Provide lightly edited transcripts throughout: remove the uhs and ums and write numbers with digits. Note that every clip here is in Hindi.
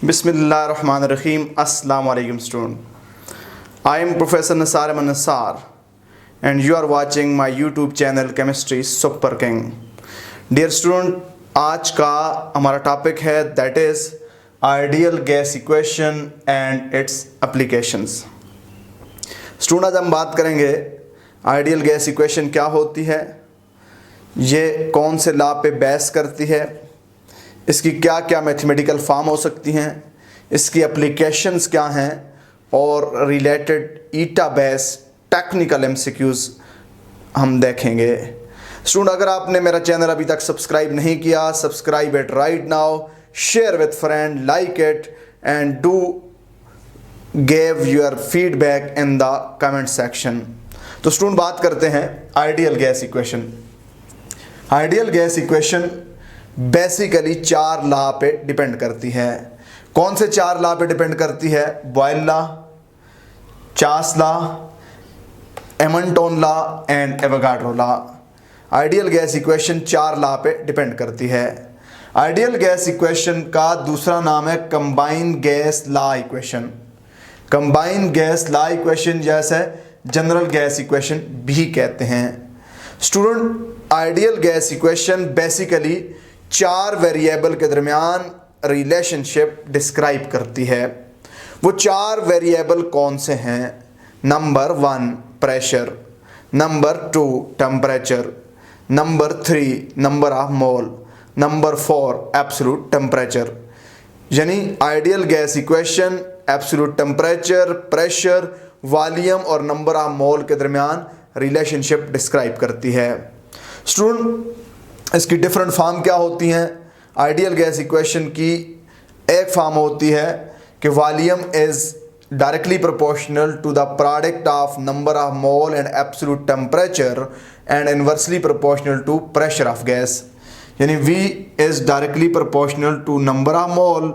Bismillahirrahmanirrahim. Assalamu alaikum student. I am Professor Nisar Ahmed Nisar and you are watching my YouTube channel Chemistry Super King. Dear student, आज का हमारा टॉपिक है that is ideal gas equation and its applications. Student आज हम बात करेंगे आइडियल गैस इक्वेशन क्या होती है, ये कौन से लॉ पे बेस करती है, इसकी क्या क्या मैथमेटिकल फॉर्म हो सकती हैं, इसकी एप्लीकेशंस क्या हैं और रिलेटेड ईटा बेस टेक्निकल एमसीक्यूज़ हम देखेंगे। स्टूडेंट अगर आपने मेरा चैनल अभी तक सब्सक्राइब नहीं किया, subscribe it right now, share with friend, like it and do give your feedback in the comment section. तो स्टूडेंट बात करते हैं ideal gas equation. Ideal gas equation basically चार लॉ पे डिपेंड करती है। कौन से चार लॉ पे डिपेंड करती है? Boyle law, Charles law, Amontons law and Avogadro law. Ideal gas equation चार लॉ पे डिपेंड करती है। आइडियल गैस इक्वेशन का दूसरा नाम है combined gas law equation. Combined gas law equation जैसे जनरल गैस इक्वेशन भी कहते हैं। Student ideal gas equation basically चार वेरिएबल के दरमियान रिलेशनशिप डिस्क्राइब करती है। वो चार वेरिएबल कौन से हैं? Number 1 pressure, number 2 temperature, number 3 number of mole, number 4 absolute temperature. यानी ideal gas equation absolute temperature, pressure, volume और नंबर ऑफ मोल के दरमियान रिलेशनशिप डिस्क्राइब करती है। स्टूडेंट इसकी डिफरेंट फॉर्म क्या होती हैं? आइडियल गैस इक्वेशन की एक फॉर्म होती है कि volume is directly proportional to the product of number of mole and absolute temperature and inversely proportional to pressure of gas. यानी V is directly proportional to number of mole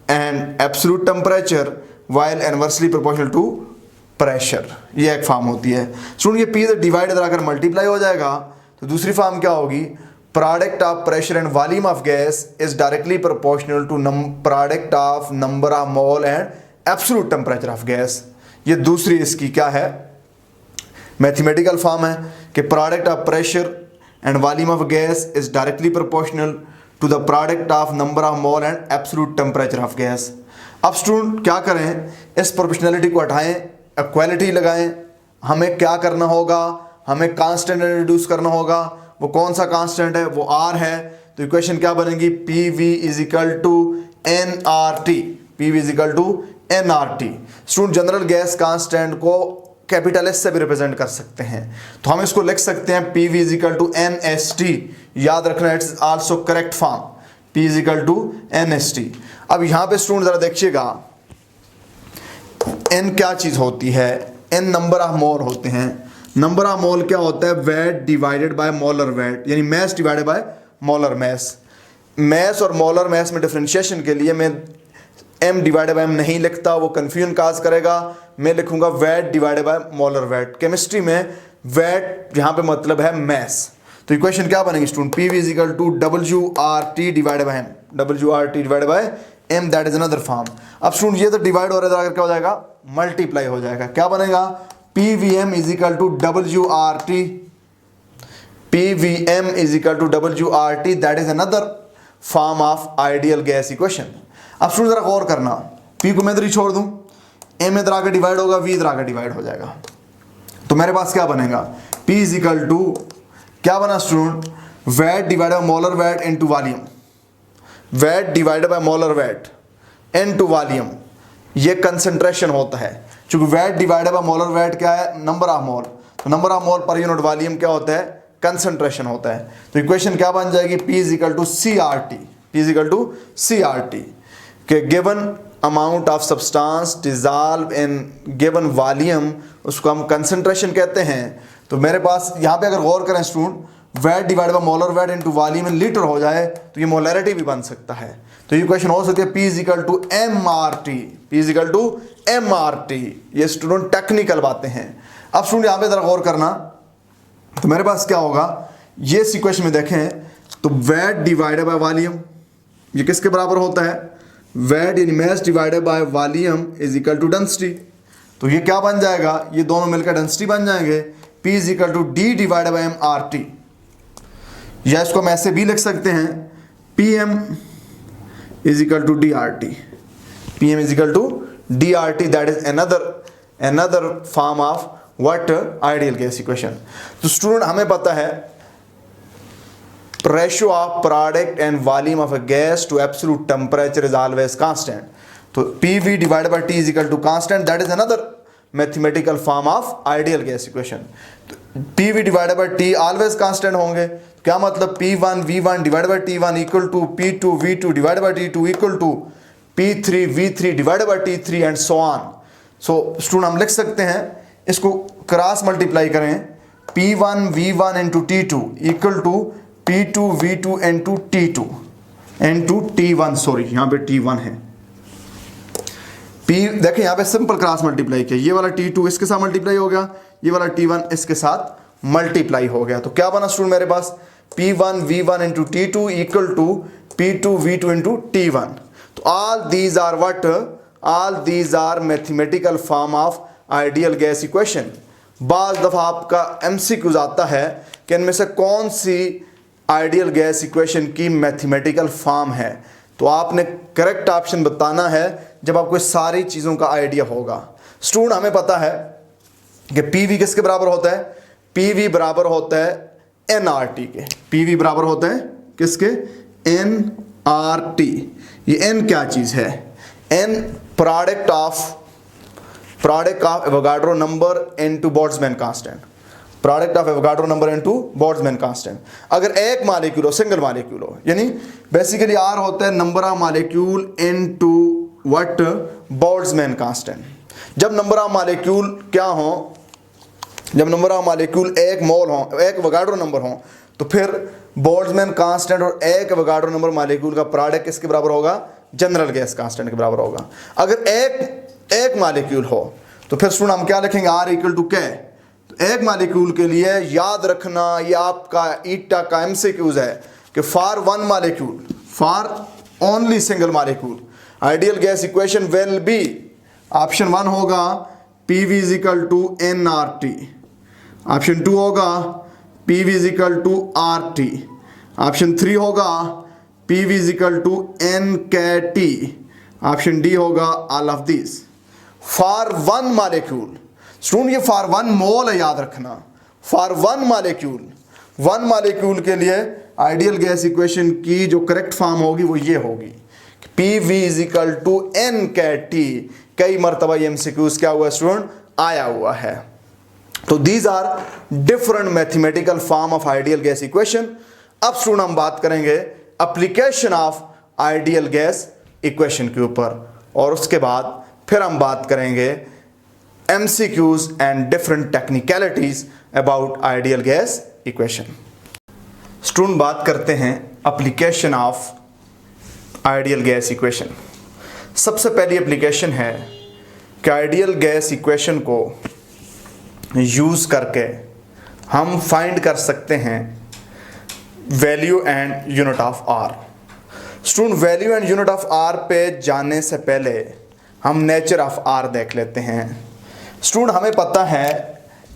and absolute temperature while inversely proportional to pressure. ये एक फॉर्म होती है। स्टूडेंट ये P से डिवाइड अगर मल्टीप्लाई हो जाएगा तो दूसरी फॉर्म क्या होगी? Product of pressure and volume of gas is directly proportional to product of number of mole and absolute temperature of gas. ये दूसरी इसकी क्या है? मैथमेटिकल फॉर्म है कि product of pressure and volume of gas is directly proportional to the product of number of mole and absolute temperature of gas. अब स्टूडेंट क्या करें? इस प्रोपोर्शनलिटी को हटाएं, इक्वालिटी लगाएं। हमें क्या करना होगा? हमें कांस्टेंट इंट्रोड्यूस करना होगा। वो कौन सा कांस्टेंट है? वो R है। तो इक्वेशन क्या बनेगी? PV is equal to nRT। PV is equal to nRT। Student general gas constant को कैपिटल S से भी रिप्रेजेंट कर सकते हैं, तो हम इसको लिख सकते हैं PV is equal to NST। याद रखना it's also correct form, P is equal to NST। अब यहाँ पे स्टूडेंट जरा देखिएगा N क्या चीज होती है? N नंबर ऑफ मोल होते हैं। नंबर ऑफ मोल क्या होता है? Weight divided by molar weight, यानी mass divided by molar mass. Mass और मोलर मैस में डिफरेंशिएशन के लिए मैं m डिवाइडेड बाय m नहीं लिखता, वो कंफ्यूजन काज करेगा। मैं लिखूंगा weight divided by molar weight. Chemistry में वेट यहाँ पे मतलब है मैस। तो इक्वेशन क्या बनेगी student? PV is equal to WRT divided by m। WRT divided by m, that is another form. अब स्टूडेंट ये तो डिवाइड हो रहा है, क्या हो जाएगा? मल्टीप्लाई हो जाएगा। क्या बनेगा? PVM is equal to WRT। PVM is equal to WRT, that is another form of ideal gas equation. अब स्टूडेंट जरा गौर करना, P को मैं इधर ही छोड़ दूं, M इधर आकर डिवाइड होगा, V इधर आकर डिवाइड हो जाएगा। तो मेरे पास क्या बनेगा? P इज इक्वल टू क्या बना student? Wait divided by molar weight into volume. Wait divided by molar weight into volume, ये कंसंट्रेशन होता है। चूंकि wait divided by molar wait क्या है? नंबर ऑफ मोल। तो number of mole per unit volume क्या होता है? कंसंट्रेशन होता है। तो इक्वेशन क्या बन जाएगी? P is equal to CRT। P is equal to CRT के given amount of substance dissolve in given volume, उसको हम कंसंट्रेशन कहते हैं। तो मेरे पास यहाँ पे अगर गौर करें student, wait divided by molar weight into volume in litre हो जाए तो ये मोलैरिटी भी बन सकता है। तो ये इक्वेशन हो सकती है P is equal to MRT। P is equal to MRT। ये स्टूडेंट टेक्निकल बातें हैं। अब स्टूडेंट यहाँ पे जरा गौर करना, तो मेरे पास क्या होगा? ये इक्वेशन में देखें तो वेट डिवाइडेड बाय वॉल्यूम, ये किसके बराबर होता है? वेट यानी mass divided by volume is equal to density. तो ये क्या बन जाएगा, ये दोनों मिलकर डेंसिटी बन जाएंगे। P is equal to D divided by mRT, या इसको हम ऐसे भी लिख सकते हैं PM is equal to DRT। PM is equal to DRT, that is another form of what ideal gas equation. तो स्टूडेंट हमें पता है ratio of product and volume of a gas to absolute temperature is always constant. तो PV divided by T is equal to constant, that is another mathematical form of ideal gas equation. तो PV divided by T always constant होंगे। क्या मतलब P1 V1 divided by T1 equal to P2 V2 divided by T2 equal to P3 V3 divided by T3 and so on. So student हम लिख सकते हैं, इसको क्रॉस मल्टीप्लाई करें, P1 V1 into T2 equal to P2 V2 into T2 into T1, sorry यहाँ पे T1 है। देखिए यहाँ पे सिंपल क्रॉस मल्टीप्लाई किया, ये वाला T2 इसके साथ मल्टीप्लाई हो गया, ये वाला T1 इसके साथ मल्टीप्लाई हो गया। तो क्या बना स्टूडेंट मेरे पास, P1 V1 into T2 equal to P2 V2 into T1। तो all these are what, all these are mathematical form of ideal gas equation. बाज दफा आपका MCQs आता है कि इनमें से कौन सी आइडियल गैस इक्वेशन की मैथमेटिकल फॉर्म है, तो आपने करेक्ट ऑप्शन बताना है जब आपको सारी चीज़ों का आइडिया होगा। स्टूडेंट हमें पता है कि PV किसके बराबर होता है, PV बराबर होता है nRT के। PV बराबर होता है किसके, nRT। ये n क्या चीज़ है, n product of Avogadro number into Boltzmann constant, product of Avogadro number into Boltzmann constant. अगर एक मालिक्यूल हो, सिंगल मालिक्यूल हो, यानी बेसिकली R होता है number of molecule into what, Boltzmann constant. जब नंबर ऑफ मालिक्यूल क्या हो, जब नंबर ऑफ मालिक्यूल एक मोल हो, एक एवोगाड्रो नंबर हो, तो फिर बोल्ट्जमैन कांस्टेंट और एक एवोगाड्रो नंबर मालिक्यूल का प्रोडक्ट किसके बराबर होगा, जनरल गैस कांस्टेंट के बराबर होगा। अगर एक मालिक्यूल हो तो फिर स्टूडेंट हम क्या लिखेंगे, R इक्वल टू क्या। तो एक मालिक्यूल के लिए याद रखना, ये आपका ईटा का MCQs है कि for one molecule, for only single molecule, ideal gas equation will be, option 1 होगा PV is equal to nRT, option 2 होगा PV is equal to RT, option 3 होगा PV is equal to NKT, option D होगा all of this. For one molecule, student ये फॉर वन मोल है, याद रखना, फॉर वन मालिक्यूल के लिए आइडियल गैस इक्वेशन की जो करेक्ट फॉर्म होगी वो ये होगी, PV is equal to NKT। कई मरतबा MCQs क्या हुआ स्टूडेंट, आया हुआ है। तो these are different mathematical form of ideal gas equation. अब स्टूडेंट हम बात करेंगे application of ideal gas equation के ऊपर, और उसके बाद फिर हम बात करेंगे MCQs and different technicalities about ideal gas equation. Student बात करते हैं application of ideal gas equation. सबसे पहली एप्लीकेशन है कि आइडियल गैस इक्वेशन को यूज़ करके हम फाइंड कर सकते हैं value and unit of R। Student value and unit of R पे जाने से पहले हम नेचर ऑफ R देख लेते हैं। स्टूडेंट हमें पता है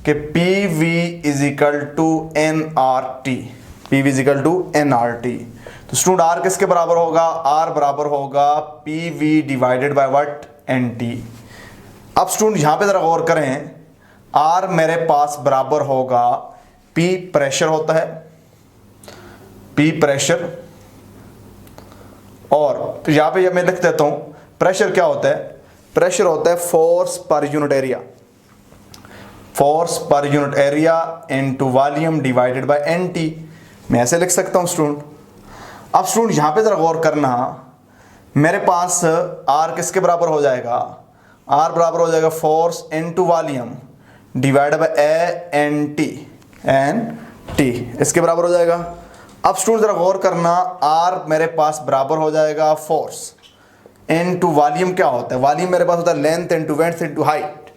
कि PV is equal to nRT, PV is equal to nRT। तो स्टूडेंट R किसके बराबर होगा, R बराबर होगा PV divided by what, NT। अब स्टूडेंट यहाँ पे ज़रा गौर करें, R मेरे पास बराबर होगा P प्रेशर होता है, P प्रेशर, और यहाँ पे मैं लिख देता हूँ प्रेशर क्या होता है, प्रेशर होता है force per unit area, force per unit area into volume divided by NT। मैं ऐसे लिख सकता हूँ स्टूडेंट। अब स्टूडेंट यहाँ पे ज़रा गौर करना, मेरे पास R किसके बराबर हो जाएगा, R बराबर हो जाएगा force into volume divided by NT, इसके बराबर हो जाएगा। अब स्टूडेंट ज़रा गौर करना, R मेरे पास बराबर हो जाएगा फोर्स इनटू वॉल्यूम क्या होता है, वॉल्यूम मेरे पास होता है length into width into height,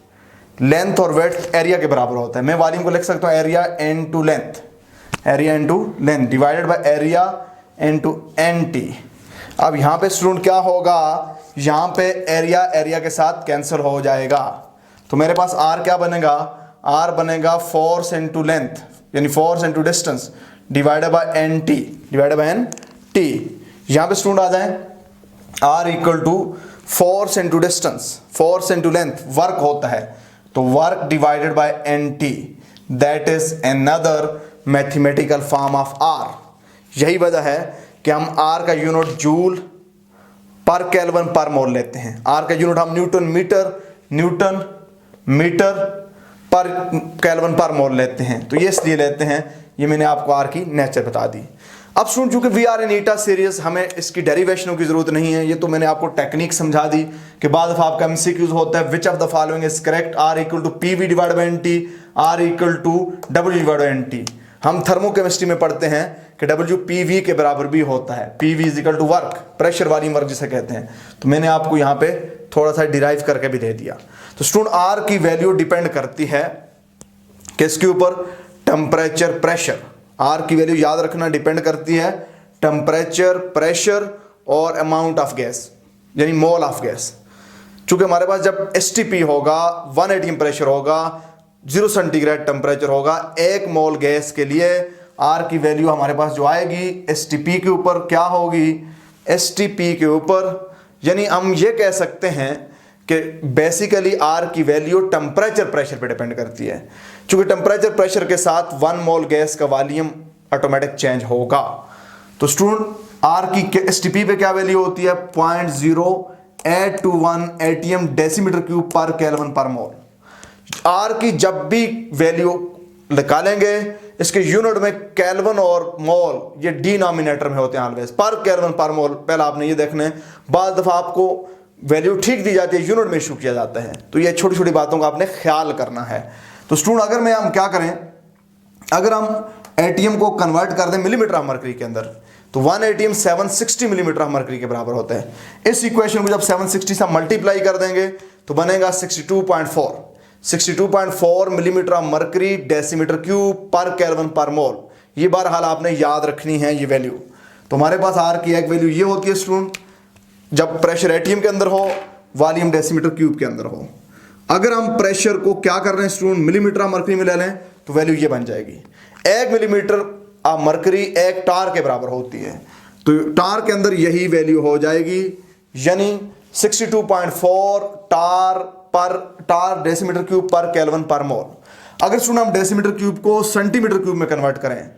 length और वेड्थ एरिया के बराबर होता है। मैं वॉल्यूम को लिख सकता हूँ area into length, area into length divided by area into NT। अब यहाँ पे स्टूडेंट क्या होगा, यहाँ पे एरिया एरिया के साथ कैंसिल हो जाएगा, तो मेरे पास R क्या बनेगा, R बनेगा फोर्स इनटू लेंथ यानी force into distance divided by NT। यहाँ पे स्टूडेंट आ जाए R equal to force into distance, force into length work होता है, तो work divided by NT, that is another mathematical form of R। यही वजह है कि हम R का यूनिट जूल पर केल्विन पर मोल लेते हैं। R का यूनिट हम न्यूटन मीटर पर केल्विन पर मोल लेते हैं, तो ये इसलिए लेते हैं, ये मैंने आपको R की नेचर बता दी। अब स्टूडेंट चूंकि we are in eta series, हमें इसकी डेरिवेशनों की जरूरत नहीं है, ये तो मैंने आपको टेक्निक समझा दी कि बाद दफा आपका MCQs होता है which of the following is correct, R equal to PV divide by NT, R equal to W divide by NT। हम थर्मोकेमिस्ट्री में पढ़ते हैं कि W PV के बराबर भी होता है, PV is equal to work, pressure वाली वर्क जिसे कहते हैं, तो मैंने आपको यहाँ पे थोड़ा सा डिराइव करके भी दे दिया। तो स्टूडेंट R की वैल्यू डिपेंड करती है किसके ऊपर, टेम्परेचर प्रेशर। R की वैल्यू याद रखना डिपेंड करती है टेम्परेचर प्रेशर और अमाउंट ऑफ गैस यानी मोल ऑफ गैस। चूंकि हमारे पास जब STP होगा 1 atm प्रेशर होगा, 0 सेंटीग्रेड टेम्परेचर होगा, 1 मोल गैस के लिए R की वैल्यू हमारे पास जो आएगी STP के ऊपर क्या होगी, STP के ऊपर, यानी हम ये कह सकते हैं कि बेसिकली R की वैल्यू टेम्परेचर प्रेशर पे डिपेंड करती है। चूंकि टेम्परेचर प्रेशर के साथ 1 मोल गैस का वॉल्यूम ऑटोमेटिक चेंज होगा, तो स्टूडेंट R की STP पे क्या वैल्यू होती है, 0.0821 atm डेसीमीटर क्यूब पर केल्विन पर मोल। R की जब भी वैल्यू निकालेंगे इसके यूनिट में केल्विन और मोल ये डिनोमिनेटर में होते हैं ऑलवेज, पर केल्विन पर मोल पहला आपने ये देखना है, बाद दफा आपको वैल्यू ठीक दी जाती है, यूनिट में इशू किया जाता है, तो ये छोटी छोटी बातों का आपने ख्याल करना है। तो स्टूडेंट अगर मैं हम क्या करें, अगर हम एटीएम को कन्वर्ट कर दें मिलीमीटर ऑफ मरकरी के अंदर, तो 1 atm 760 मिलीमीटर ऑफ मरकरी के बराबर होता है। इस इक्वेशन को जब 760 से मल्टीप्लाई कर देंगे तो बनेगा 62.4 millimetre of mercury decimetre cube पर केल्विन पर मोल। ये बहरहाल आपने याद रखनी है ये वैल्यू। तो हमारे पास R की एक वैल्यू ये होती है स्टूडेंट, जब प्रेशर एटीएम के अंदर हो, वॉल्यूम डेसीमीटर क्यूब के अंदर हो। अगर हम प्रेशर को क्या कर रहे हैं स्टूडेंट, मिलीमीटर ऑफ मरकरी में ले लें, तो वैल्यू ये बन जाएगी, 1 मिलीमीटर ऑफ मरकरी 1 टार के बराबर होती है, तो टार के अंदर यही वैल्यू हो जाएगी, यानी 62.4 टार डेसीमीटर क्यूब पर केल्विन पर मोल। अगर स्टूडेंट हम डेसीमीटर क्यूब को सेंटीमीटर क्यूब में कन्वर्ट करें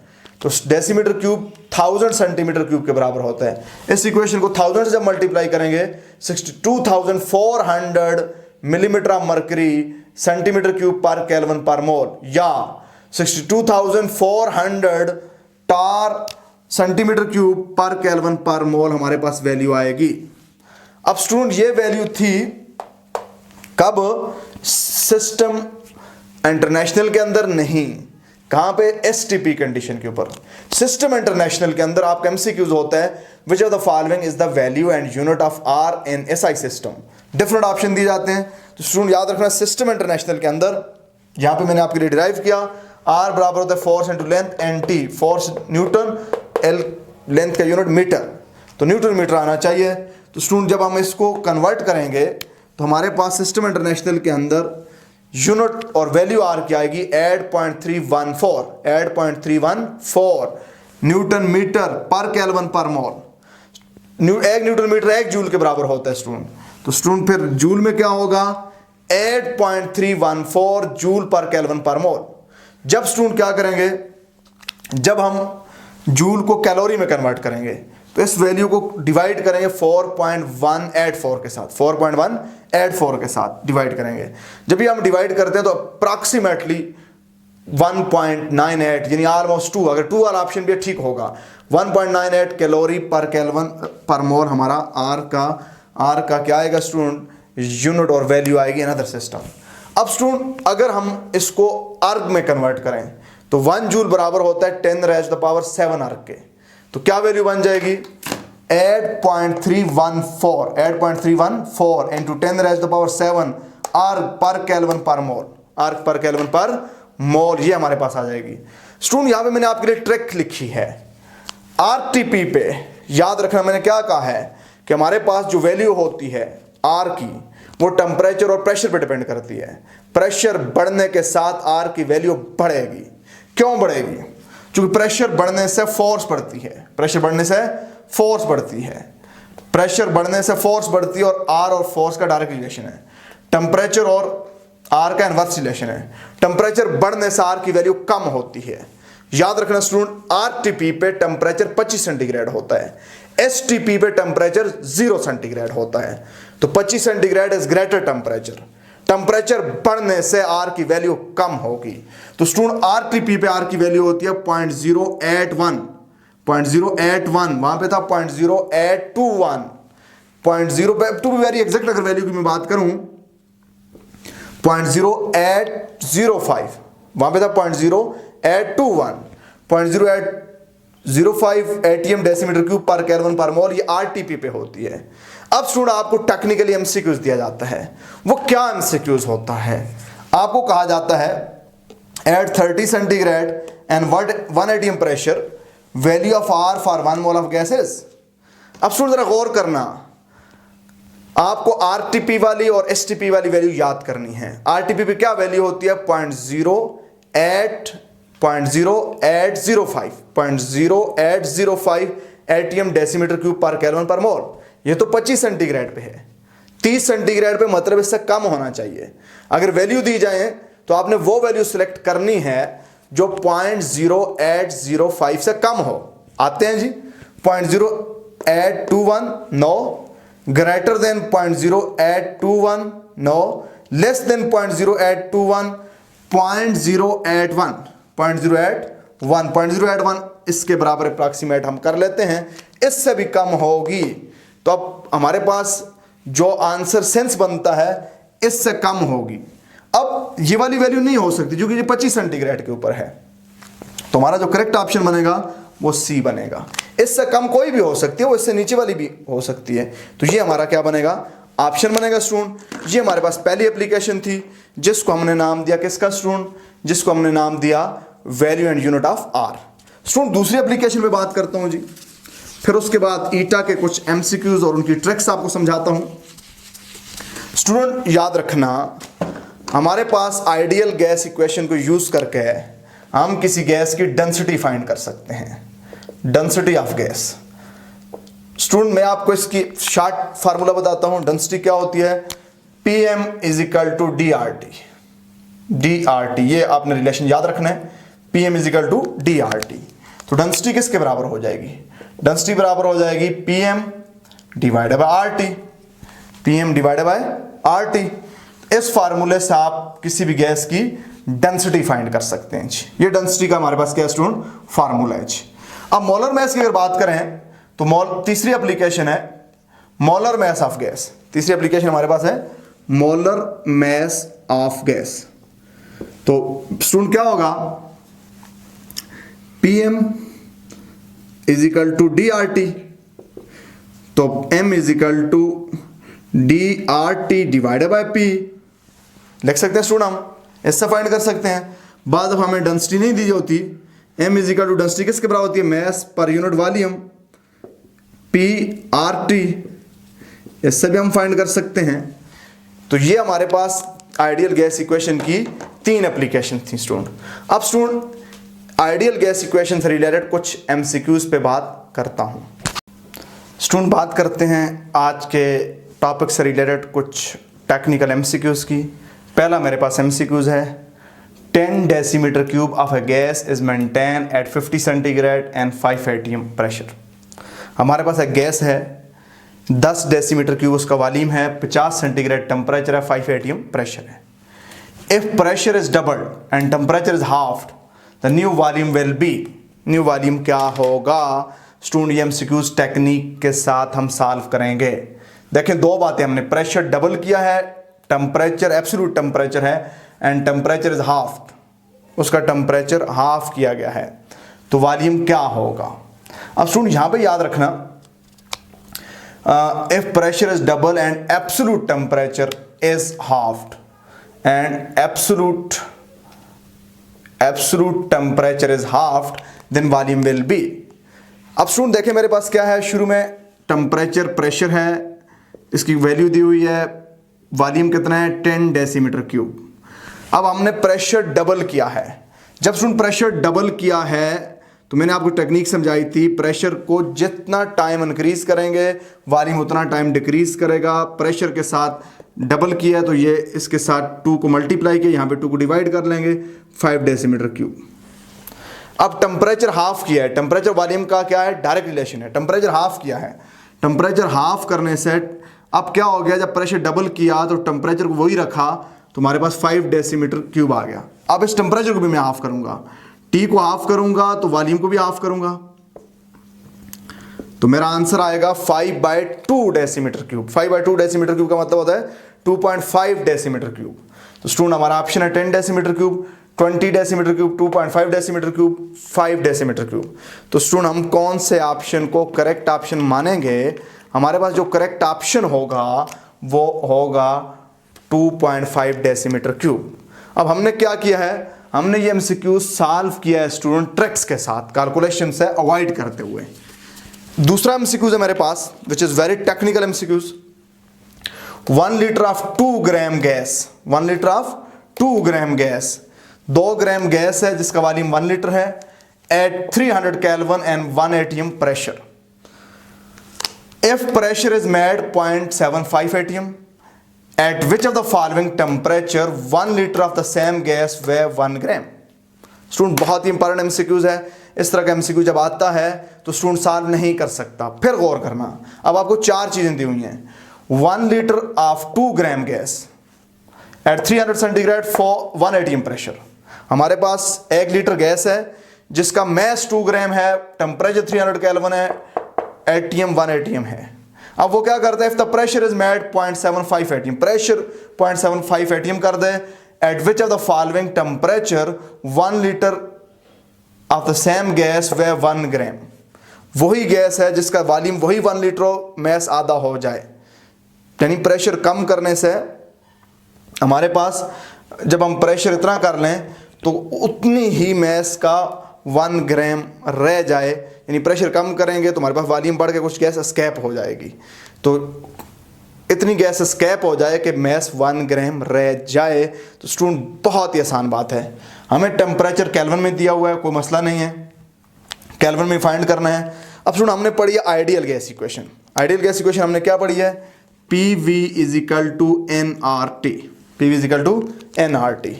तो डेसीमीटर क्यूब 1000 सेंटीमीटर क्यूब के बराबर होता है। इस इक्वेशन को 1000 से जब मल्टीप्लाई करेंगे 62,400 millimetre of mercury centimetre cube पर केल्विन पर मोल, या 62,400 टार सेंटीमीटर क्यूब पर केल्विन पर मोल हमारे पास वैल्यू आएगी। अब स्टूडेंट ये वैल्यू थी कब, सिस्टम इंटरनेशनल के अंदर नहीं, कहां पे, STP कंडीशन के ऊपर। सिस्टम इंटरनेशनल के अंदर आपका MCQs होता है which of the following is the value and unit of R in SI system. Different option दिए जाते हैं, तो स्टूडेंट याद रखना सिस्टम इंटरनेशनल के अंदर यहां पे मैंने आपके लिए डिराइव किया, R बराबर होता है force into length NT, force Newton, L length का यूनिट मीटर, तो न्यूटन मीटर आना चाहिए। तो स्टूडेंट जब हम इसको कन्वर्ट करेंगे तो हमारे पास सिस्टम इंटरनेशनल के अंदर यूनिट और वैल्यू R की आएगी 8.314 न्यूटन मीटर पर केल्विन पर मोल। 1 न्यूटन मीटर 1 जूल के बराबर होता है स्टूडेंट, तो स्टूडेंट फिर जूल में क्या होगा, 8.314 जूल पर केल्विन पर मोल। जब स्टूडेंट क्या करेंगे, जब हम जूल को कैलोरी में कन्वर्ट करेंगे तो इस वैल्यू को डिवाइड करेंगे 4.184 के साथ, 4.184 के साथ डिवाइड करेंगे। जब भी हम डिवाइड करते हैं तो अप्रॉक्सीमेटली 1.98 यानी ऑलमोस्ट 2, अगर 2 वाला ऑप्शन भी ठीक होगा, 1.98 कैलोरी पर केल्विन पर मोल हमारा R का क्या आएगा स्टूडेंट, यूनिट और वैल्यू आएगी अनदर सिस्टम। अब स्टूडेंट अगर हम इसको अर्ग में कन्वर्ट करें तो 1 जूल बराबर होता है 10⁻⁷ अर्ग के, तो क्या वैल्यू बन जाएगी, 8.314 इंटू 10⁻⁷ अर्ग पर केल्विन पर मोल, अर्ग पर केल्विन पर मोल, ये हमारे पास आ जाएगी। स्टूडेंट यहां पे मैंने आपके लिए ट्रिक लिखी है, RTP पे याद रखना मैंने क्या कहा है कि हमारे पास जो वैल्यू होती है आर की वो टेम्परेचर और प्रेशर पे डिपेंड करती है। प्रेशर बढ़ने के साथ आर की वैल्यू बढ़ेगी। क्यों बढ़ेगी? क्योंकि प्रेशर बढ़ने से फोर्स बढ़ती है, प्रेशर बढ़ने से फोर्स बढ़ती है, प्रेशर बढ़ने से फोर्स बढ़ती है और आर और फोर्स का डायरेक्ट रिलेशन है। टेम्परेचर और आर का इनवर्स रिलेशन है। टेम्परेचर बढ़ने से आर की वैल्यू कम होती है। याद रखना स्टूडेंट, आरटीपी पे टेम्परेचर 25 सेंटीग्रेड होता है, एसटीपी पे टेम्परेचर 0 सेंटीग्रेड होता है। तो 25 centigrade is greater temperature. Temperature बढ़ने से आर की वैल्यू कम होगी। तो स्टूडेंट आरटीपी पे आर की वैल्यू होती है 0.081, 0.081, वहां पे था 0.0821, 0.0 टू बी वेरी एग्जैक्ट अगर वैल्यू की मैं बात करूं 0.0805, वहां पे था 0.0821, 0.0805 एटीएम डेसीमीटर क्यूब पर केल्विन पर मोल, ये आरटीपी पे होती है। अब स्टूडेंट आपको टेक्निकली एमसीक्यूज दिया जाता है। वो क्या एमसीक्यूज होता है? आपको कहा जाता है at 30 centigrade and 1 ATM pressure value of R for 1 mole of gases. अब स्टूडेंट जरा गौर करना, आपको आरटीपी वाली और एसटीपी वाली वैल्यू याद करनी है। आरटीपी पे क्या वैल्यू होती है 0.0805 एटीएम डेसीमीटर क्यूब पर केल्विन पर मोल। ये तो 25 सेंटीग्रेड पे है, 30 सेंटीग्रेड पे मतलब इससे कम होना चाहिए। अगर वैल्यू दी जाए तो आपने वो वैल्यू सिलेक्ट करनी है जो 0.0805 से कम हो। आते हैं जी, 0.0821 no, greater than 0.0821 no, less than 0.0821, 0.081, 0.081 इसके बराबर अप्रॉक्सीमेट हम कर लेते हैं। इससे भी कम होगी तो अब हमारे पास जो आंसर सेंस बनता है इससे कम होगी। अब ये वाली वैल्यू नहीं हो सकती क्योंकि ये 25 सेंटीग्रेड के ऊपर है, तो हमारा जो करेक्ट ऑप्शन बनेगा वो सी बनेगा। इससे कम कोई भी हो सकती है, वो इससे नीचे वाली भी हो सकती है। तो ये हमारा क्या बनेगा? ऑप्शन बनेगा स्टूडेंट। ये हमारे पास पहली एप्लीकेशन थी जिसको हमने नाम दिया किसका स्टूडेंट? जिसको हमने नाम दिया value and unit of R. Student दूसरी एप्लीकेशन पे बात करता हूं जी, फिर उसके बाद ईटा के कुछ एमसीक्यूज और उनकी ट्रिक्स आपको समझाता हूं। स्टूडेंट याद रखना, हमारे पास आइडियल गैस इक्वेशन को यूज करके हम किसी गैस की डेंसिटी फाइंड कर सकते हैं, डेंसिटी ऑफ गैस। स्टूडेंट मैं आपको इसकी शॉर्ट फार्मूला बताता हूं। डेंसिटी क्या होती है? PM is equal to DRT। DRT ये आपने रिलेशन याद रखना है, PM is equal to DRT। तो डेंसिटी किसके बराबर हो जाएगी? डेंसिटी बराबर हो जाएगी PM divided by RT, PM divided by RT। इस फार्मूले से आप किसी भी गैस की डेंसिटी फाइंड कर सकते हैं जी। ये डेंसिटी का हमारे पास क्या स्टूडेंट? फार्मूला है जी। अब मोलर मैस की अगर बात करें तो तीसरी एप्लीकेशन है मोलर मैस ऑफ गैस। तीसरी एप्लीकेशन हमारे पास है मोलर मैस ऑफ गैस। तो स्टूडेंट क्या होगा? PM is equal to DRT, तो M is equal to DRT divided by P लिख सकते हैं स्टूडेंट, हम इससे फाइंड कर सकते हैं। बाद अब हमें डेंसिटी नहीं दी होती, M is equal to density किसके बराबर होती है? Mess per unit volume, PRT, इससे भी हम फाइंड कर सकते हैं। तो ये हमारे पास आइडियल गैस इक्वेशन की 3 एप्लीकेशन थी स्टूडेंट। अब स्टूडेंट आइडियल गैस इक्वेशन से रिलेटेड कुछ एमसीक्यूज पे बात करता हूं। स्टूडेंट बात करते हैं आज के टॉपिक से रिलेटेड कुछ टेक्निकल एमसीक्यूज की। पहला मेरे पास एमसीक्यूज है 10 decimetre cube of a gas is maintain at 50 centigrade and 5 ATM pressure. हमारे पास एक गैस है, 10 डेसीमीटर क्यूब उसका वॉल्यूम है, 50 सेंटीग्रेड टेम्परेचर है, 5 एटीएम प्रेशर है। If pressure is doubled and temperature is halved the new volume will B. New volume क्या होगा स्टूडेंट? ये एमसीक्यूज टेक्निक के साथ हम सॉल्व करेंगे। देखें दो बातें हमने, प्रेशर डबल किया है, टेम्परेचर एब्सोल्यूट टेम्परेचर है एंड टेम्परेचर इज हाफ, उसका टेम्परेचर हाफ किया गया है, तो वॉल्यूम क्या होगा? अब स्टूडेंट यहां पे याद रखना, if pressure is double and absolute temperature is halved and absolute temperature is halved then volume will be. अब स्टूडेंट देखें मेरे पास क्या है, शुरू में टेम्परेचर प्रेशर है, इसकी वैल्यू दी हुई है, वॉल्यूम कितना है 10 डेसीमीटर क्यूब। अब हमने प्रेशर डबल किया है। जब स्टूडेंट प्रेशर डबल किया है तो मैंने आपको टेक्निक समझाई थी, प्रेशर को जितना टाइम इंक्रीज करेंगे वॉल्यूम उतना टाइम डिक्रीज करेगा। प्रेशर के साथ डबल किया तो ये इसके साथ 2 को मल्टीप्लाई किया, यहाँ पे 2 को डिवाइड कर लेंगे, 5 डेसीमीटर क्यूब। अब टेम्परेचर हाफ किया है, टेम्परेचर वॉल्यूम का क्या है, डायरेक्ट रिलेशन है। टेम्परेचर हाफ किया है, टेम्परेचर हाफ करने से अब क्या हो गया, जब प्रेशर डबल किया तो टेम्परेचर को वही रखा तो हमारे पास 5 डेसीमीटर क्यूब आ गया। अब इस टेम्परेचर को भी मैं हाफ करूंगा, टी को हाफ करूंगा तो वॉल्यूम को भी हाफ करूंगा, तो मेरा आंसर आएगा 5/2 डेसीमीटर क्यूब। 5/2 डेसीमीटर क्यूब का मतलब होता है 2.5 डेसीमीटर क्यूब। तो स्टूडेंट हमारा ऑप्शन है 10 decimetre cube, 20 decimetre cube, 2.5 decimetre cube, 5 decimetre cube. तो स्टूडेंट हम कौन से ऑप्शन को करेक्ट ऑप्शन मानेंगे? हमारे पास जो करेक्ट ऑप्शन होगा वो होगा 2.5 डेसीमीटर क्यूब। अब हमने क्या किया है, हमने ये एमसीक्यू सॉल्व किया है स्टूडेंट ट्रिक्स के साथ, कैलकुलेशन से अवॉइड करते हुए। दूसरा एमसीक्यूज है मेरे पास which is very technical MCQs. 1 litre of 2 gram gas, 1 litre of 2 gram gas, 2 gram gas है जिसका वॉल्यूम 1 लीटर है, at 300 kelvin and 1 atm pressure. If pressure is made 0.75 atm, at which of the following temperature 1 liter of the same gas weigh 1 gram? Student बहुत ही इंपॉर्टेंट एमसीक्यूज है। इस तरह का एमसीक्यू जब आता है तो स्टूडेंट सॉल्व नहीं कर सकता, फिर गौर करना। अब आपको 4 चीजें दी हुई हैं। 1 litre of 2 gram gas at 300 centigrade for 1 atm pressure. हमारे पास 1 लीटर गैस है जिसका मैस 2 ग्राम है, टेम्परेचर 300 केल्विन है, एटीएम 1 atm है। अब वो क्या करते हैं, if the pressure is made 0.75 atm, pressure 0.75 atm कर दे, at which of the following temperature 1 litre of the same gas weigh 1 gram. वही गैस है जिसका वॉल्यूम वही 1 लीटर हो, मैस आधा हो जाए। यानी प्रेशर कम करने से हमारे पास जब हम प्रेशर इतना कर लें तो उतनी ही मैस का 1 ग्राम रह जाए। यानी प्रेशर कम करेंगे तो हमारे पास वॉल्यूम बढ़ के कुछ गैस एस्केप हो जाएगी, तो इतनी गैस एस्केप हो जाए कि मैस 1 ग्राम रह जाए। तो स्टूडेंट बहुत ही आसान बात है, हमें टेम्परेचर केल्विन में दिया हुआ है, कोई मसला नहीं है, केल्विन में फाइंड करना है। अब स्टूडेंट हमने पढ़ी है ideal gas equation. Ideal gas equation हमने क्या पढ़ी है, PV = nRT, PV = nRT।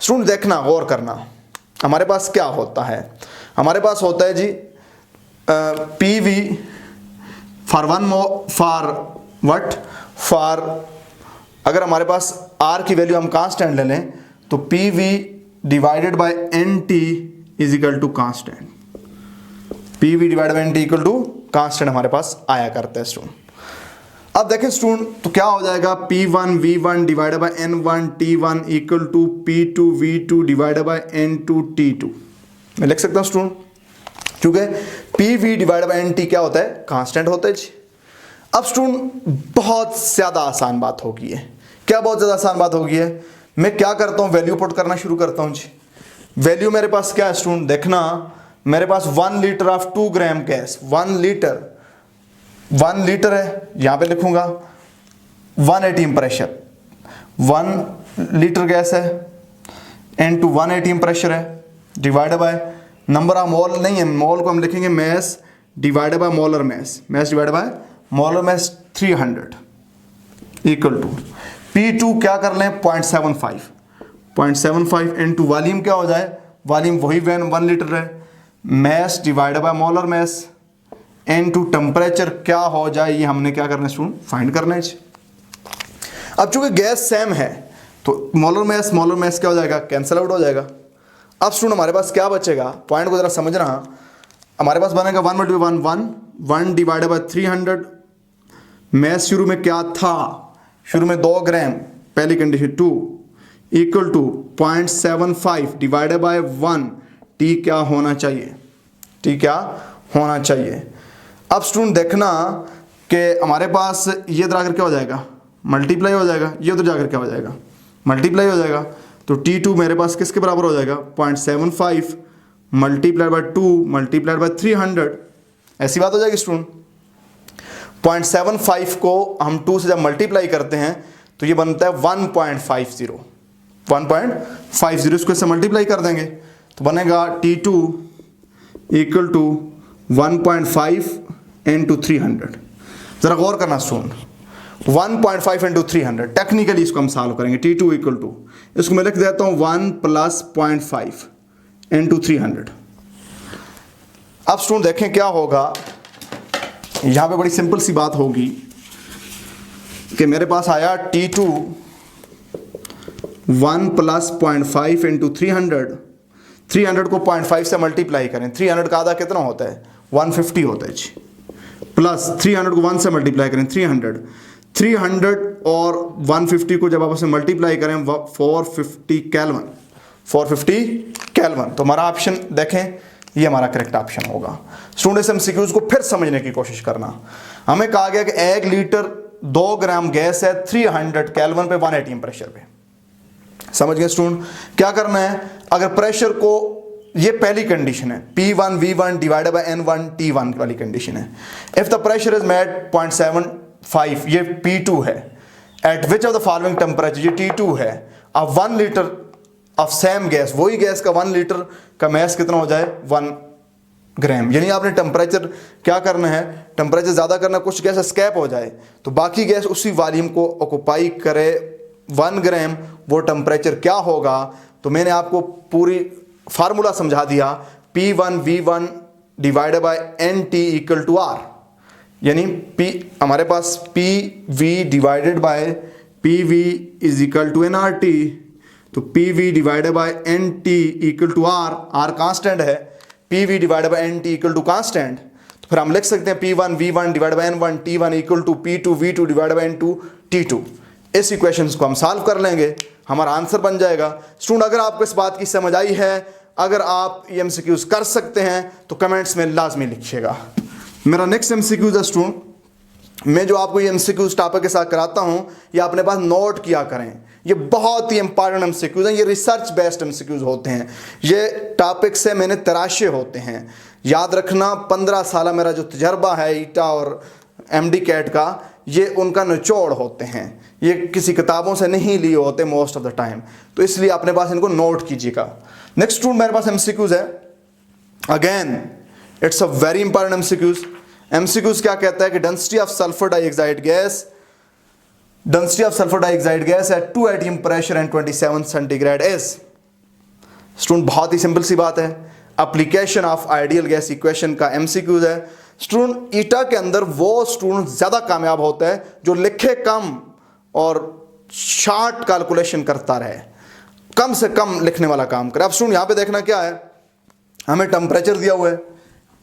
Student देखना, गौर करना, हमारे पास क्या होता है, हमारे पास होता है जी PV फॉर अगर हमारे पास R की वैल्यू हम कांस्टेंट ले लें तो PV divided by NT = constant, PV divided by NT = constant हमारे पास आया करता है स्टूडेंट। अब देखें स्टूडेंट तो क्या हो जाएगा, P1 V1 divided by N1 T1 = P2 V2 divided by N2 T2। मैं लिख सकता हूं स्टूडेंट, क्योंकि PV डिवाइडेड बाय NT क्या होता है, कांस्टेंट होता है जी। अब स्टूडेंट बहुत ज्यादा आसान बात होगी है, क्या बहुत ज्यादा आसान बात होगी है, मैं क्या करता हूं, वैल्यू पुट करना शुरू करता हूं जी। वैल्यू मेरे पास क्या है स्टूडेंट, देखना मेरे पास 1 litre of 2 gram gas, 1 litre है, यहां पे लिखूंगा 1 atm प्रेशर, 1 लीटर गैस है इनटू 1 atm प्रेशर है, divided by number of mole नहीं है, मोल को हम लिखेंगे mass divided by molar mass, mass divided by molar mass 300 equal to P2 क्या कर लें 0.75 इनटू वॉल्यूम क्या हो जाए, वॉल्यूम वही 1 लीटर है, mess divided by molar mess into temperature क्या हो जाए, ये हमने क्या करना है स्टूडेंट, फाइंड करना है। अब चूंकि गैस सेम है तो मोलर मैस क्या हो जाएगा, कैंसिल आउट हो जाएगा। अब स्टूडेंट हमारे पास क्या बचेगा, पॉइंट को जरा समझना, हमारे पास बनेगा 1 डिवाइडेड बाय 300, मैस शुरू में क्या था, शुरू में 2 ग्राम, पहली condition 2 equal to 0.75 divided by 1, T क्या होना चाहिए, टी क्या होना चाहिए। अब स्टूडेंट देखना कि हमारे पास ये इधर आकर क्या हो जाएगा, मल्टीप्लाई हो जाएगा, ये उधर जाकर क्या हो जाएगा, मल्टीप्लाई हो जाएगा। तो T2 मेरे पास किसके बराबर हो जाएगा, 0.75 मल्टीप्लाइड बाय 2 मल्टीप्लाइड बाय 300 ऐसी बात हो जाएगी स्टूडेंट। 0.75 को हम 2 से जब मल्टीप्लाई करते हैं तो ये बनता है 1.50। 1.50 इसको इससे मल्टीप्लाई कर देंगे तो बनेगा T2 इक्वल टू 1.5 इंटू 300। जरा गौर करना स्टूडेंट, 1.5 इंटू 300, टेक्निकली इसको हम सॉल्व करेंगे। T2 इक्वल टू, इसको मैं लिख देता हूं 1 प्लस 0.5 इंटू 300। अब स्टूडेंट देखें क्या होगा, यहां पे बड़ी सिंपल सी बात होगी कि मेरे पास आया T2 1 प्लस 0.5 इंटू 300 को 0.5 से मल्टीप्लाई करें, 300 का आधा कितना होता है 150 होता है जी, प्लस 300 को 1 से मल्टीप्लाई करें 300 और 150 को जब आप उसे मल्टीप्लाई करें 450 केल्विन, तो हमारा ऑप्शन देखें ये हमारा करेक्ट ऑप्शन होगा। स्टूडेंट्स एमसीक्यूज को फिर समझने की कोशिश करना। हमें कहा गया कि 1 लीटर 2 ग्राम गैस है 300 केल्विन पे 1 एटीएम प्रेशर पे। समझ गए स्टूडेंट? क्या करना है, अगर प्रेशर को, ये पहली कंडीशन है P1 V1 divided by N1 T1 वाली कंडीशन है। If the pressure is met 0.75, ये P2 है, at which of the following temperature, ये T2 है, अब 1 लीटर ऑफ सेम गैस, वही गैस का 1 लीटर का मैस कितना हो जाए 1 ग्राम। यानी आपने टेम्परेचर क्या करना है, टेम्परेचर ज़्यादा करना, कुछ गैस एस्केप हो जाए तो बाकी गैस उसी वॉल्यूम को ऑक्युपाई करे 1 ग्राम, वो टेम्परेचर क्या होगा। तो मैंने आपको पूरी फार्मूला समझा दिया, P1 V1 divided by NT equal to R, यानी P हमारे पास PV divided by PV is equal to nRT, तो PV divided by NT equal to R constant है, PV divided by NT equal to constant, तो फिर हम लिख सकते हैं P1 V1 divided by N1 T1 equal to P2 V2 divided by N2 T2। इस इक्वेशंस को हम सॉल्व कर लेंगे, हमारा आंसर बन जाएगा। स्टूडेंट अगर आपको इस बात की समझ आई है, अगर आप ये एमसीक्यूज कर सकते हैं तो कमेंट्स में लाजमी लिखिएगा। मेरा नेक्स्ट एमसीक्यूज है स्टूडेंट, मैं जो आपको ये एमसीक्यूज टॉपिक के साथ कराता हूं ये अपने पास नोट किया करें, ये बहुत ही इंपॉर्टेंट एमसीक्यूज हैं, ये रिसर्च बेस्ड एमसीक्यूज होते हैं, ये टॉपिक से मैंने तराशे होते हैं। याद रखना 15 साल मेरा जो तजर्बा है ईटा और MDCAT का, ये उनका निचोड़ होते हैं, ये किसी किताबों से नहीं लिए होते मोस्ट ऑफ द टाइम, तो इसलिए अपने पास इनको नोट कीजिएगा। नेक्स्ट स्टूडेंट मेरे पास एमसीक्यूज है, again it's a very important MCQs. MCQs क्या कहता है कि density of sulphur dioxide gas at 2 ATM pressure and 27 centigrade is. Student बहुत ही सिंपल सी बात है, application of ideal gas equation का एमसीक्यूज है। स्टूडेंट ईटा के अंदर वो स्टूडेंट ज्यादा कामयाब होता है जो लिखे कम और शॉर्ट कैलकुलेशन करता रहे, कम से कम लिखने वाला काम करे। अब स्टूडेंट यहां पे देखना क्या है, हमें टेम्परेचर दिया हुआ है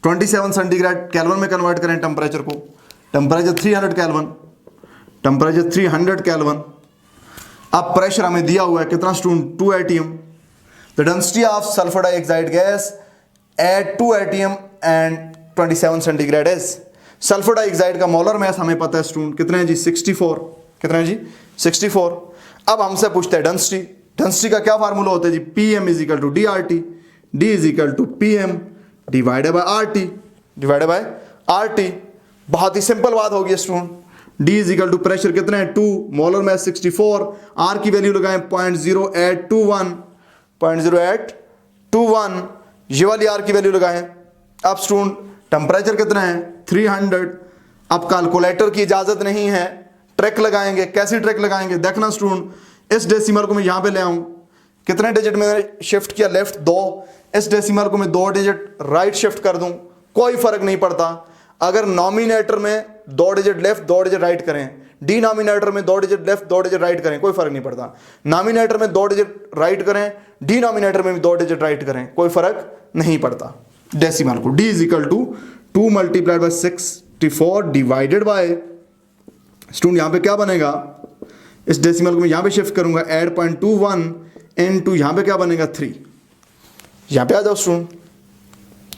27 सेंटीग्रेड, केल्विन में कन्वर्ट करें टेम्परेचर को, टेम्परेचर 300 केल्विन। अब प्रेशर हमें दिया हुआ है कितना student 2 ATM. The density of sulphur dioxide gas at 2 ATM and 27 centigrade is. Sulphur dioxide का मोलर मास हमें पता है स्टूडेंट कितना है जी 64, कितना है जी 64। अब हमसे पूछते हैं डेंसिटी का क्या फार्मूला होता है जी, PM is equal to DRT, D is equal to PM divided by RT। बहुत ही सिंपल बात होगी student, D is equal to pressure कितना है 2, मोलर मास 64, R की वैल्यू लगाएं 0.0821, ये वाली R की वैल्यू लगाएं। अब स्टूडेंट टेम्परेचर कितना है 300। अब कैलकुलेटर की इजाजत नहीं है, ट्रिक लगाएंगे। कैसी ट्रिक लगाएंगे देखना स्टूडेंट, इस डेसिमल को मैं यहां पे ले आऊं, कितने डिजिट में शिफ्ट किया लेफ्ट 2, इस डेसिमल को मैं 2 डिजिट राइट शिफ्ट कर दूं, कोई फर्क नहीं पड़ता। अगर नॉमिनेटर में 2 डिजिट लेफ्ट 2 डिजिट राइट करें, डिनोमिनेटर में 2 डिजिट लेफ्ट 2 डिजिट राइट करें, कोई फर्क नहीं पड़ता। नॉमिनेटर में 2 डिजिट राइट करें, डिनोमिनेटर में भी 2 डिजिट राइट करें, कोई फर्क नहीं पड़ता। डेसिमल को D is equal to 2 multiplied by 64 divided by, student यहां पे क्या बनेगा, इस डेसिमल को मैं यहां पे शिफ्ट करूंगा 8.21 इनटू यहां पे क्या बनेगा 3। यहां पे आ जाओ स्टूडेंट,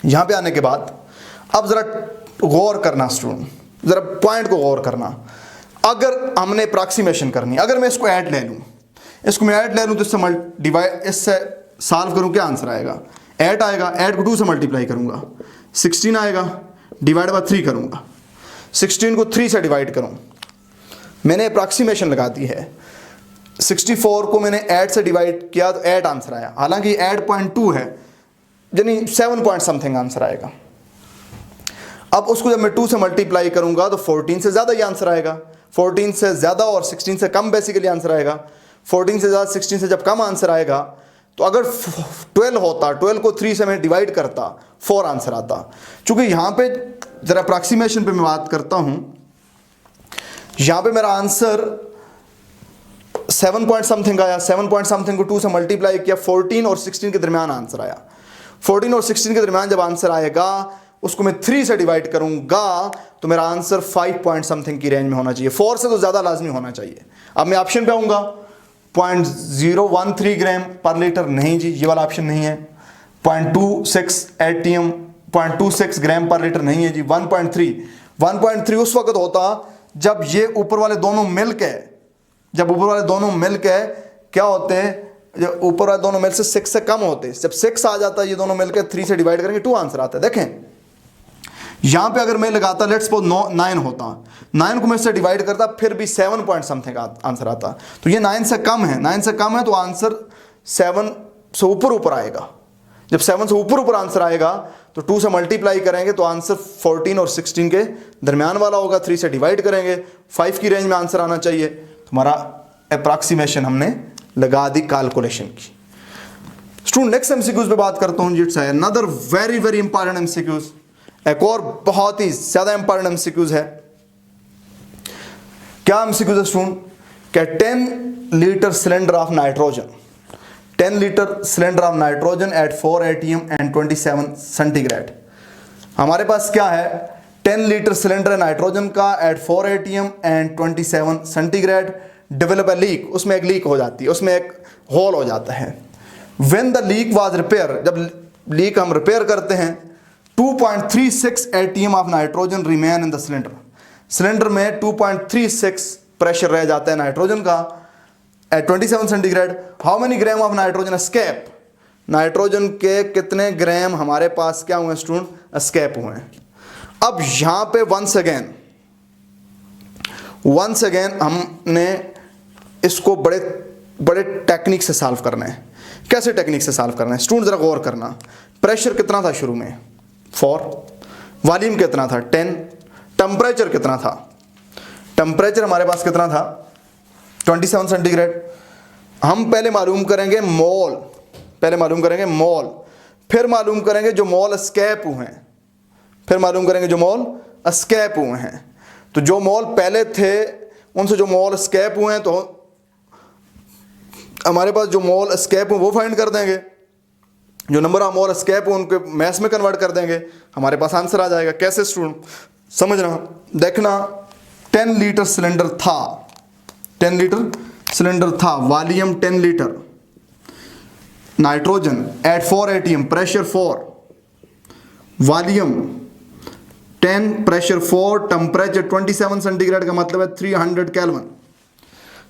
यहां पे आने के बाद अब जरा गौर करना स्टूडेंट, जरा पॉइंट को गौर करना। अगर हमने अप्रॉक्सीमेशन करनी, अगर मैं इसको ऐड ले लूं, तो इससे सॉल्व करूं क्या आंसर आएगा 8 आएगा, 8 को 2 से मल्टीप्लाई करूंगा 16 आएगा, डिवाइड बाय 3 करूँगा, 16 को 3 से डिवाइड करूँ, मैंने अप्रॉक्सीमेशन लगा दी है। 64 को मैंने 8 से डिवाइड किया तो 8 आंसर आया, हालांकि 8.2 है, यानी 7 पॉइंट समथिंग आंसर आएगा। अब उसको जब मैं 2 से मल्टीप्लाई करूंगा तो 14 से ज़्यादा ही आंसर आएगा, 14 से ज़्यादा और 16 से कम बेसिकली आंसर आएगा। 14 से ज़्यादा 16 से जब कम आंसर आएगा तो अगर 12 होता, 12 को 3 से मैं डिवाइड करता, 4 आंसर आता। चूँकि यहाँ पे ज़रा अप्रॉक्सीमेशन पे मैं बात करता हूँ, यहाँ पे मेरा आंसर 7 पॉइंट समथिंग आया, 7 पॉइंट समथिंग को 2 से मल्टीप्लाई किया, 14 और 16 के दरमियान आंसर आया। 14 और 16 के दरमियान जब आंसर आएगा उसको मैं 3 से डिवाइड करूंगा तो मेरा आंसर 5 पॉइंट समथिंग की रेंज में होना चाहिए, 4 से तो ज़्यादा लाजमी होना चाहिए। अब मैं ऑप्शन पे आऊँगा, 0.013 ग्राम पर लीटर, नहीं जी ये वाला ऑप्शन नहीं है। 0.26 ATM 0.26 ग्राम पर लीटर नहीं है जी। 1.3 उस वक्त होता जब ये ऊपर वाले दोनों मिलके, जब ऊपर वाले दोनों मिलके क्या होते हैं, जब ऊपर वाले दोनों मिल से 6 से कम होते, जब 6 आ जाता है ये दोनों मिलकर 3 से डिवाइड करेंगे 2 आंसर आता है। देखें यहां पे अगर मैं लगाता, लेट्स सपोज 9 होता, 9 को मैं इससे डिवाइड करता फिर भी 7 पॉइंट समथिंग आंसर आता। तो ये 9 से कम है, 9 से कम है तो आंसर 7 से ऊपर आएगा। जब 7 से ऊपर आंसर आएगा तो 2 से मल्टीप्लाई करेंगे तो आंसर 14 और 16 के दरमियान वाला होगा, 3 से डिवाइड करेंगे 5 की रेंज में आंसर आना चाहिए। तुम्हारा अप्रॉक्सीमेशन हमने लगा दी कैलकुलेशन की। स्टूडेंट नेक्स्ट एमसीक्यूज पे बात करता हूँ। It's another very very important MCQs, एक और बहुत ही ज्यादा इंपॉर्टेंट एमसीक्यूज है। क्या एमसीक्यूज है स्टूडेंट? क्या 10 litre cylinder of nitrogen, 10 litre cylinder of nitrogen at 4 ATM and 27 centigrade. हमारे पास क्या है, 10 लीटर सिलेंडर नाइट्रोजन का at 4 ATM and 27 centigrade, develop a leak, उसमें एक लीक हो जाती है, उसमें एक होल हो जाता है। When the leak was repair, जब लीक हम रिपेयर करते हैं, 2.36 ATM of nitrogen remain in the cylinder, cylinder में 2.36 प्रेशर रह जाता है नाइट्रोजन का at 27 centigrade. How many gram of nitrogen escape, nitrogen के कितने ग्राम हमारे पास क्या हुए स्टूडेंट, एस्केप हुए हैं। अब यहां पे वंस अगेन हमने इसको बड़े बड़े टेक्निक से सॉल्व करना है। कैसे टेक्निक से सॉल्व करना है स्टूडेंट, जरा गौर करना। प्रेशर कितना था शुरू में 4, वॉल्यूम कितना था 10, टेम्परेचर कितना था, टेम्परेचर हमारे पास कितना था 27 सेंटीग्रेड। हम पहले मालूम करेंगे मोल, पहले मालूम करेंगे मोल, फिर मालूम करेंगे जो मोल एस्केप हुए हैं, फिर मालूम करेंगे जो मोल एस्केप हुए हैं। तो जो मोल पहले थे उनसे जो मोल एस्केप हुए हैं, तो हमारे पास जो मोल एस्केप हुए वो फाइंड कर देंगे, जो नंबर ऑफ मोल एस्केप हुए उनके मैस में कन्वर्ट कर देंगे, हमारे पास आंसर आ जाएगा। कैसे स्टूडेंट समझना, देखना 10 लीटर सिलेंडर था, 10 लीटर सिलेंडर था, volume 10 litre, nitrogen at 4 ATM, pressure 4, volume 10, pressure 4, temperature 27 centigrade का मतलब है 300 केल्विन।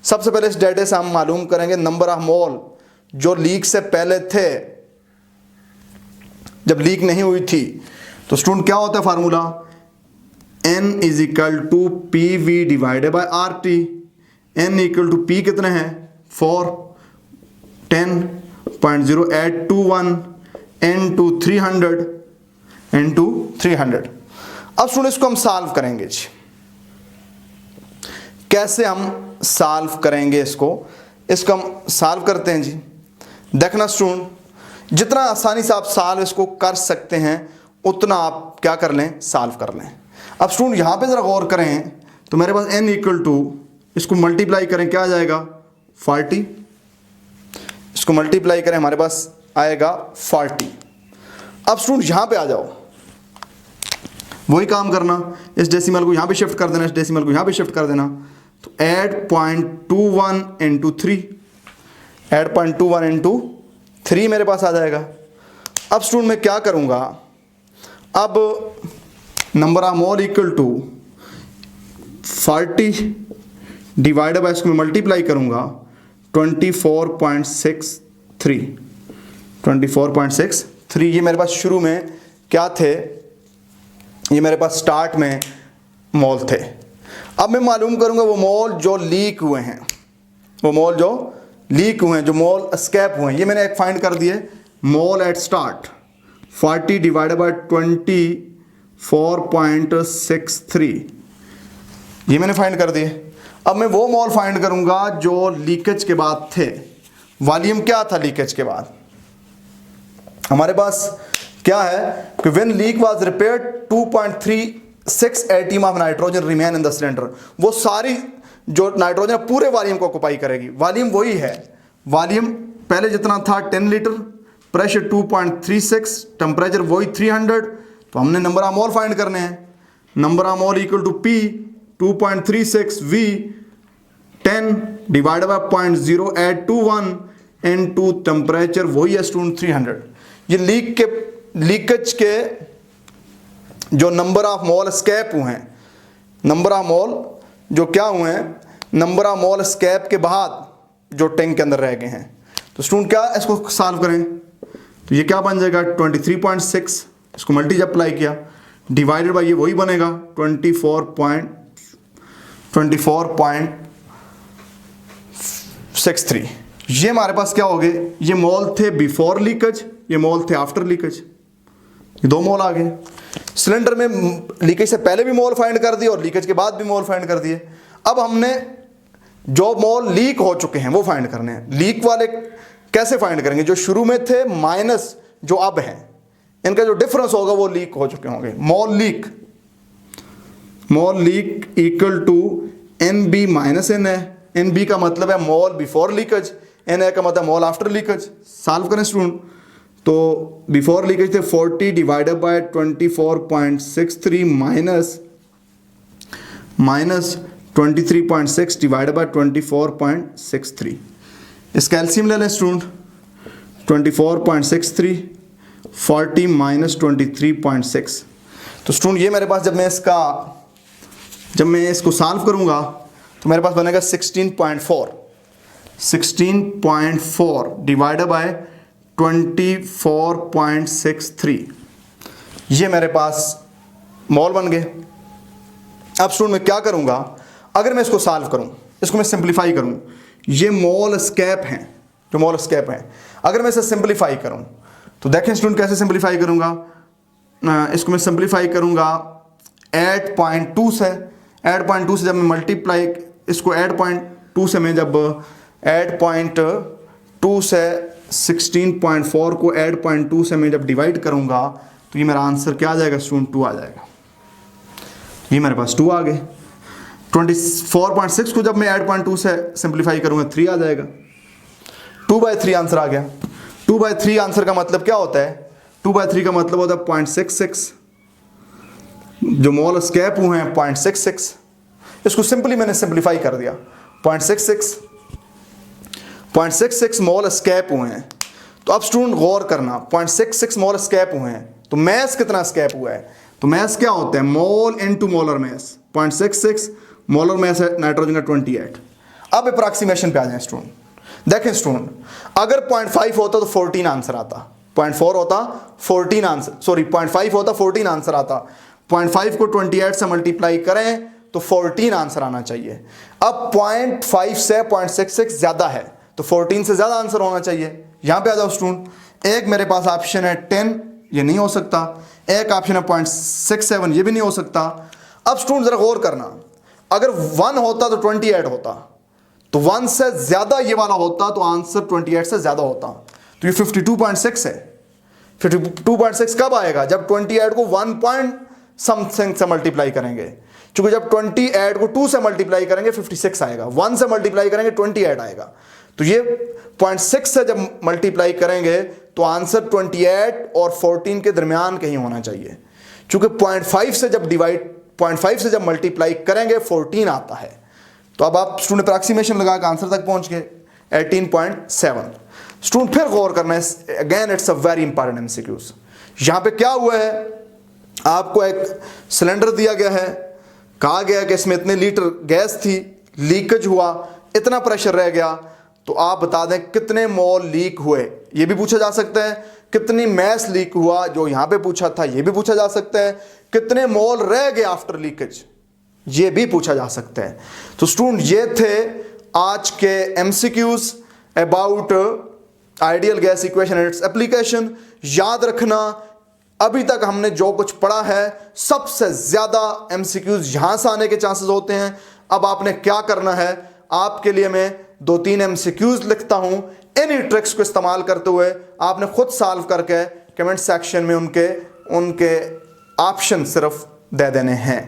सबसे पहले इस डेटा से हम मालूम करेंगे नंबर ऑफ मोल जो लीक से पहले थे, जब लीक नहीं हुई थी। तो स्टूडेंट क्या होता है formula, N is equal to PV divided by RT। N equal to P कितने हैं 4, 10.0821 into 300। अब स्टूडेंट इसको हम सॉल्व करेंगे जी। कैसे हम सॉल्व करेंगे इसको हम सॉल्व करते हैं जी। देखना स्टूडेंट, जितना आसानी से आप सॉल्व इसको कर सकते हैं उतना आप क्या कर लें, सॉल्व कर लें। अब स्टूडेंट यहाँ पे जरा गौर करें तो मेरे पास N इक्वल टू, इसको मल्टीप्लाई करें क्या आ जाएगा 40, इसको मल्टीप्लाई करें हमारे पास आएगा 40। अब स्टूडेंट यहाँ पे आ जाओ, वही काम करना, इस डेसिमल को यहाँ पे शिफ्ट कर देना, इस डेसिमल को यहाँ पे शिफ्ट कर देना। तो 8.21 इंटू 3, 8.21 इंटू 3 मेरे पास आ जाएगा। अब स्टूडेंट मैं क्या करूँगा, अब number of mole equal to 40 divided by, इसको मैं मल्टीप्लाई करूँगा 24.63, ये मेरे पास शुरू में क्या थे ये मेरे पास स्टार्ट में मोल थे। अब मैं मालूम करूंगा वो मोल जो लीक हुए हैं, वो मोल जो लीक हुए हैं, जो मोल एस्केप हुए हैं। ये मैंने एक फाइंड कर दिए, मोल एट स्टार्ट 40 डिवाइडेड बाय 24.63, ये मैंने फाइंड कर दिए। अब मैं वो मोल फाइंड करूंगा जो लीकेज के बाद थे। वॉल्यूम क्या था लीकेज के बाद? हमारे पास क्या है कि when leak was repaired 2.36 ATM of nitrogen remain in the cylinder. वो सारी जो नाइट्रोजन पूरे वॉल्यूम को ऑक्युपाई करेगी। वॉल्यूम वही है, वॉल्यूम पहले जितना था 10 लीटर, प्रेशर 2.36, टेम्परेचर वही 300। तो हमने नंबर ऑफ मोल फाइंड करने हैं। Number of mole equal to P 2.36 V 10 divided by 0.0821 into temperature वही है स्टूडेंट 300। ये लीकेज के जो नंबर ऑफ मोल एस्केप हुए हैं, नंबर ऑफ मोल जो क्या हुए हैं, नंबर ऑफ मोल एस्केप के बाद जो टैंक के अंदर रह गए हैं। तो स्टूडेंट क्या इसको सॉल्व करें, तो ये क्या बन जाएगा 23.6, इसको मल्टीप्लाई किया डिवाइडेड बाय ये वही बनेगा 24.63। ये हमारे पास क्या हो गए, ये मोल थे बिफोर लीकेज, ये मोल थे आफ्टर लीकेज, ये दो मोल आ गए। सिलेंडर में लीकेज से पहले भी मोल फाइंड कर दिए और लीकेज के बाद भी मोल फाइंड कर दिए। अब हमने जो मोल लीक हो चुके हैं वो फाइंड करने हैं। लीक वाले कैसे फाइंड करेंगे? जो शुरू में थे माइनस जो अब हैं, इनका जो डिफरेंस होगा वो लीक हो चुके होंगे। Mole leak equal to NB minus NA। NB का मतलब है मोल बिफोर लीकेज, NA का मतलब मोल आफ्टर लीकेज। सॉल्व करें स्टूडेंट, तो बिफोर लीकेज थे 40 divided bye 24.63 minus 23.6 divided by 24.63। इसका एलसीएम ले लें स्टूडेंट, 24.63 40 माइनस 23.6। तो स्टूडेंट ये मेरे पास जब मैं इसको सॉल्व करूंगा तो मेरे पास बनेगा 16.4 डिवाइडेड बाय 24.63। ये मेरे पास मोल बन गए। अब स्टूडेंट मैं क्या करूंगा, अगर मैं इसको सॉल्व करूं, इसको मैं सिंप्लीफाई करूं, ये मोल एस्केप हैं, जो मोल एस्केप हैं, अगर मैं इसे सिंप्लीफाई करूं तो देखें स्टूडेंट कैसे सिंप्लीफाई करूंगा। इसको मैं सिंप्लीफाई करूंगा 8.2 से। 8.2 से जब मैं मल्टीप्लाई, इसको 8.2 से मैं जब 8.2 से 16.4 को 8.2 से मैं जब डिवाइड करूंगा तो ये मेरा आंसर क्या आ जाएगा स्टूडेंट 2 आ जाएगा। ये मेरे पास 2 आ गए। 24.6 को जब मैं 8.2 से सिंप्लीफाई करूंगा 3 आ जाएगा। 2/3 आंसर आ गया। 2/3 आंसर का मतलब क्या होता है? 2/3 का मतलब होता है 0.66, जो मोल एस्केप हुए हैं 0.66। इसको सिंपली मैंने सिंप्लीफाई कर दिया 0.66 मोल एस्केप हुए हैं। तो अब स्टूडेंट गौर करना, 0.66 मोल एस्केप हुए हैं तो मैस कितना एस्केप हुआ है? तो मैस क्या होता है? Mole into molar mass. 0.66 molar mass है नाइट्रोजन का 28। अब अप्रॉक्सीमेशन पे आ जाए स्टूडेंट। देखें स्टूडेंट, अगर 0.5 होता तो 14 आंसर आता, 0.4 होता 14 आंसर, सॉरी 0.5 होता 14 आंसर आता। 0.5 को 28 से मल्टीप्लाई करें तो 14 आंसर आना चाहिए। अब 0.5 से 0.66 ज्यादा है तो 14 से ज्यादा आंसर होना चाहिए। यहां पे आ जाओ स्टूडेंट। एक मेरे पास ऑप्शन है 10, ये नहीं हो सकता। एक ऑप्शन है 0.67, ये भी नहीं हो सकता। अब स्टूडेंट जरा गौर करना, अगर 1 होता तो 28 होता, तो 1 से ज्यादा ये वाला होता तो आंसर 28 से ज्यादा होता। तो ये 52.6 है। 52.6 कब आएगा? जब 28 को 1 पॉइंट समथिंग से मल्टीप्लाई करेंगे, क्योंकि जब 28 को 2 से मल्टीप्लाई करेंगे 56 आएगा, 1 से मल्टीप्लाई करेंगे 28 आएगा। तो ये 0.6 से जब मल्टीप्लाई करेंगे तो आंसर 28 और 14 के दरमियान कहीं होना चाहिए, क्योंकि 0.5 से जब मल्टीप्लाई करेंगे 14 आता है। तो अब आप स्टूडेंट अप्रॉक्सीमेशन लगा के आंसर तक पहुंच गए 18.7। स्टूडेंट फिर गौर करना है, again it's a very important MCQs. यहां पे क्या हुआ है, आपको एक सिलेंडर दिया गया है, कहा गया कि इसमें इतने लीटर गैस थी, लीकेज हुआ, इतना प्रेशर रह गया, तो आप बता दें कितने मोल लीक हुए। ये भी पूछा जा सकता है कितनी मैस लीक हुआ, जो यहां पे पूछा था ये भी पूछा जा सकता है कितने मोल रह गए आफ्टर लीकेज, ये भी पूछा जा सकता है। तो स्टूडेंट ये थे आज के MCQs about ideal gas equation and its application. याद रखना, अभी तक हमने जो कुछ पढ़ा है सबसे ज्यादा एमसीक्यूज यहां से आने के चांसेस होते हैं। अब आपने क्या करना है, आपके लिए मैं 2-3 एमसीक्यूज लिखता हूं, इन्हीं ट्रिक्स को इस्तेमाल करते हुए आपने खुद सॉल्व करके कमेंट सेक्शन में उनके ऑप्शन सिर्फ दे देने हैं।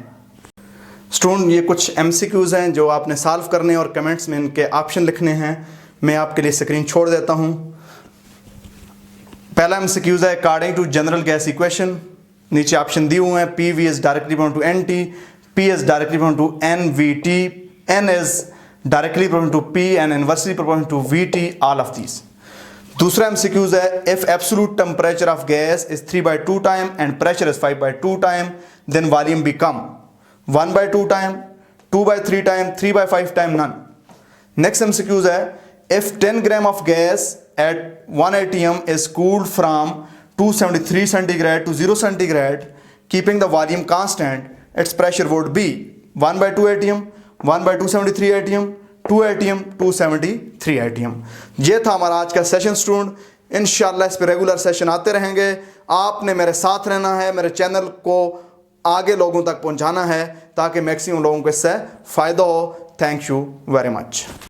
स्टूडेंट ये कुछ एमसीक्यूज हैं जो आपने सॉल्व करने और कमेंट्स में इनके ऑप्शन लिखने हैं। मैं आपके लिए स्क्रीन छोड़ देता हूं। पहला एमसीक्यूज है according to general gas equation. नीचे ऑप्शन दिए हुए हैं, P V is directly proportional to N T, P is directly proportional to N V T, N is directly proportional to P and inversely proportional to V T, all of these. दूसरा एमसीक्यूज है, if absolute temperature of gas is 3/2 time and pressure is 5/2 time, then volume become 1/2 time, 2/3 time, 3/5 time, none. Next MCQs है, if 10 gram of gas at 1 atm is cooled from 273 centigrade to 0 centigrade, keeping the volume constant, its pressure would be 1/2 atm, 1/273 atm, 2 atm, 273 atm। ये था हमारा आज का सेशन स्टूडेंट। इंशाल्लाह इस पर रेगुलर सेशन आते रहेंगे। आपने मेरे साथ रहना है, मेरे चैनल को आगे लोगों तक पहुंचाना है ताकि मैक्सिमम लोगों को इससे फ़ायदा हो। Thank you very much.